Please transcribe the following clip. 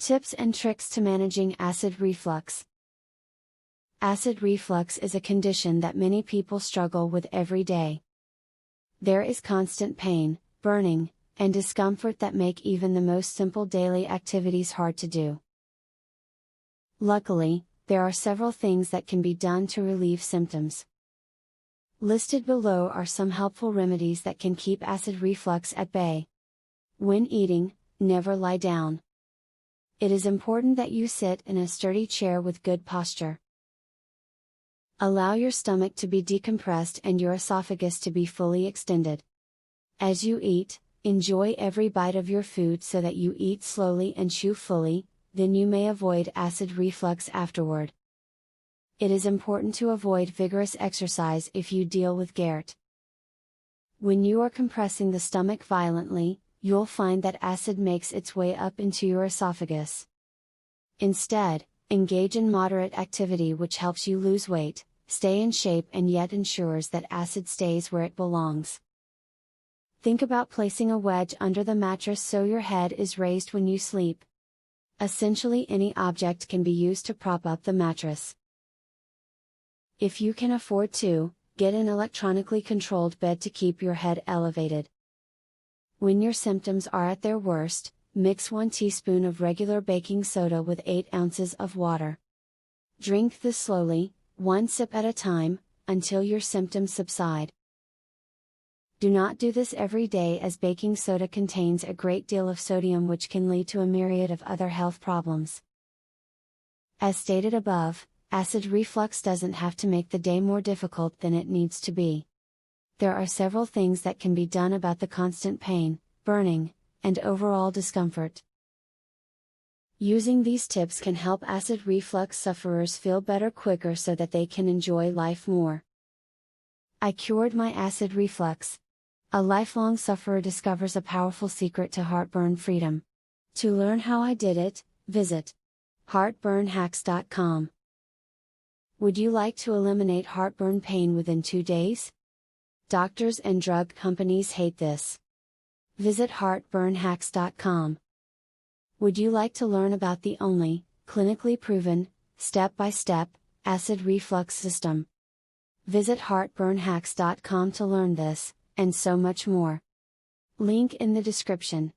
Tips and tricks to managing acid reflux. Acid reflux is a condition that many people struggle with every day. There is constant pain, burning, and discomfort that make even the most simple daily activities hard to do. Luckily, there are several things that can be done to relieve symptoms. Listed below are some helpful remedies that can keep acid reflux at bay. When eating, never lie down. It is important that you sit in a sturdy chair with good posture. Allow your stomach to be decompressed and your esophagus to be fully extended. As you eat, enjoy every bite of your food so that you eat slowly and chew fully, then you may avoid acid reflux afterward. It is important to avoid vigorous exercise if you deal with GERD. When you are compressing the stomach violently, you'll find that acid makes its way up into your esophagus. Instead, engage in moderate activity which helps you lose weight, stay in shape and yet ensures that acid stays where it belongs. Think about placing a wedge under the mattress so your head is raised when you sleep. Essentially any object can be used to prop up the mattress. If you can afford to, get an electronically controlled bed to keep your head elevated. When your symptoms are at their worst, mix 1 teaspoon of regular baking soda with 8 ounces of water. Drink this slowly, 1 sip at a time, until your symptoms subside. Do not do this every day as baking soda contains a great deal of sodium which can lead to a myriad of other health problems. As stated above, acid reflux doesn't have to make the day more difficult than it needs to be. There are several things that can be done about the constant pain, burning, and overall discomfort. Using these tips can help acid reflux sufferers feel better quicker so that they can enjoy life more. I cured my acid reflux. A lifelong sufferer discovers a powerful secret to heartburn freedom. To learn how I did it, visit heartburnhacks.com. Would you like to eliminate heartburn pain within 2 days? Doctors and drug companies hate this. Visit heartburnhacks.com. Would you like to learn about the only, clinically proven, step-by-step, acid reflux system? Visit heartburnhacks.com to learn this, and so much more. Link in the description.